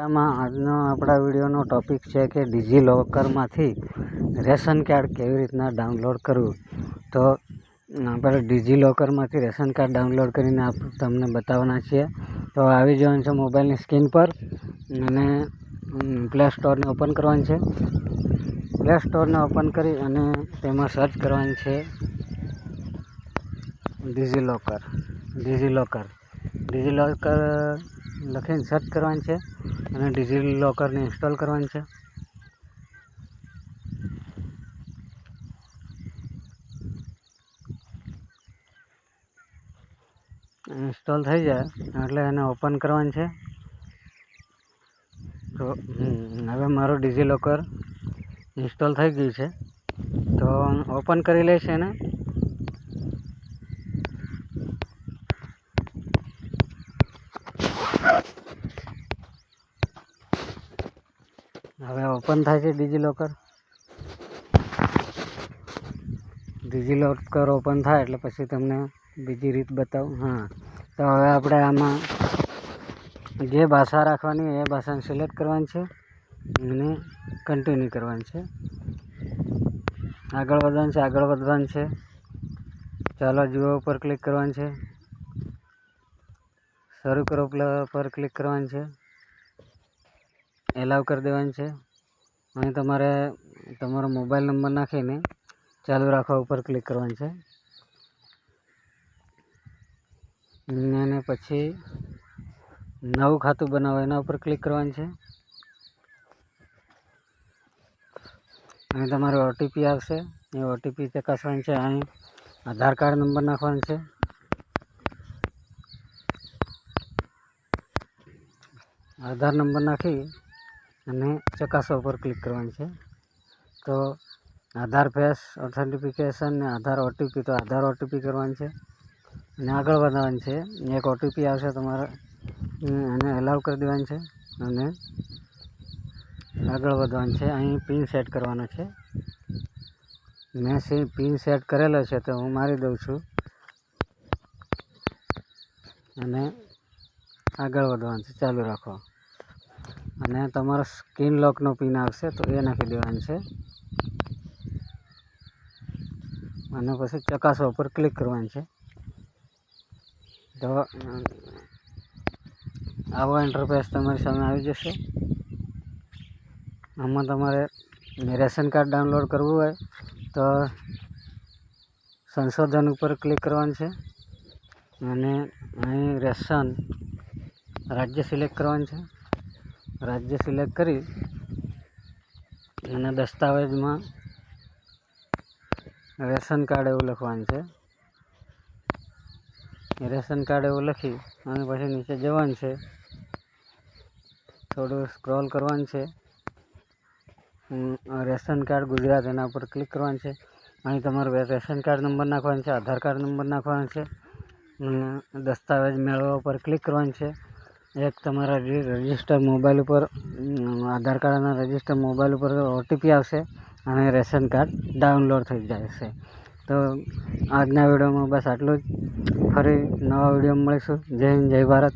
આમાં આજનો આપણા વિડીયોનો ટોપિક છે કે ડિજિલોકરમાંથી રેશન કાર્ડ કેવી રીતના ડાઉનલોડ કરવું. તો આપણે ડિજિલોકરમાંથી રેશન કાર્ડ ડાઉનલોડ કરીને તમને બતાવવાના છીએ. તો આવી જવાનું છે મોબાઈલની સ્ક્રીન પર અને પ્લે સ્ટોરને ઓપન કરવાનું છે. પ્લે સ્ટોરને ઓપન કરી અને તેમાં સર્ચ કરવાનું છે ડિજિલોકર લખીને સર્ચ કરવાનું છે અને ડિજિલોકરને ઇન્સ્ટોલ કરવાનું છે. ઇન્સ્ટોલ થઈ જાય એટલે એને ઓપન કરવાનું છે. તો હવે મારું ડિજિલોકર ઇન્સ્ટોલ થઈ ગયું છે. તો ઓપન કરી લઈશ એને. હવે ઓપન થાય છે ડિજિલોકર ઓપન થાય એટલે પછી તમને બીજી રીત બતાવું. તો હવે આપણે આમાં જે ભાષા રાખવાની એ ભાષાને સિલેક્ટ કરવાની છે અને કન્ટિન્યુ કરવાની છે. આગળ વધવાનું છે. ચાલો જુઓ ઉપર ક્લિક કરવાનું છે. શરૂ કરો પર ક્લિક કરવાનું છે. એલાવ કરી દેવાનું છે. અહીં તમારે તમારો મોબાઈલ નંબર નાખીને ચાલુ રાખવા ઉપર ક્લિક કરવાનું છે. અને પછી નવું ખાતું બનાવો એના ઉપર ક્લિક કરવાનું છે. અહીં તમારો ઓટીપી આવશે, એ ઓટીપી ચકાસવાનું છે. અહીં આધાર કાર્ડ નંબર નાખવાનો છે. આધાર નંબર નાખી અને ચકાસવા ઉપર ક્લિક કરવાનું છે. તો આધાર ફેસ ઓથેન્ટિફિકેશન ને આધાર ઓટીપી, તો આધાર ઓટીપી કરવાનું છે અને આગળ વધવાનું છે. એક ઓટીપી આવશે તમારે, એને એલાવ કરી દેવાનું છે અને આગળ વધવાનું છે. અહીં પિન સેટ કરવાનો છે. મેં પિન સેટ કરેલો છે તો હું મારી દઉં છું અને આગળ વધવાનું છે. ચાલુ રાખો અને તમારો સ્ક્રીન લોકનો પિન આવશે તો એ નાખી દેવાનું છે અને પછી ચકાસવા ઉપર ક્લિક કરવાનું છે. તો આવો ઇન્ટરફેસ તમારી સામે આવી જશે. આમાં તમારે રેશન કાર્ડ ડાઉનલોડ કરવું હોય તો સંશોધન ઉપર ક્લિક કરવાનું છે અને અહીં રેશન રાજ્ય સિલેક્ટ કરવાનું છે. રાજ્ય સિલેક્ટ કરી અને દસ્તાવેજમાં રેશન કાર્ડ એવું લખવાનું છે. રેશન કાર્ડ એવું લખી અને પછી નીચે જવાનું છે. થોડું સ્ક્રોલ કરવાનું છે. રેશન કાર્ડ ગુજરાત એના ઉપર ક્લિક કરવાનું છે. અહીં તમારો રેશન કાર્ડ નંબર નાખવાનો છે, આધાર કાર્ડ નંબર નાખવાનો છે. દસ્તાવેજ મેળવવા ઉપર ક્લિક કરવાનું છે. એક તમારા રજિસ્ટર મોબાઈલ ઉપર આધાર કાર્ડના રજિસ્ટર મોબાઈલ ઉપર ઓટીપી આવશે અને રેશન કાર્ડ ડાઉનલોડ થઈ જશે. તો આજના વિડીયોમાં બસ આટલું જ. ફરી નવા વિડીયોમાં મળીશું. જય હિન્દ, જય ભારત.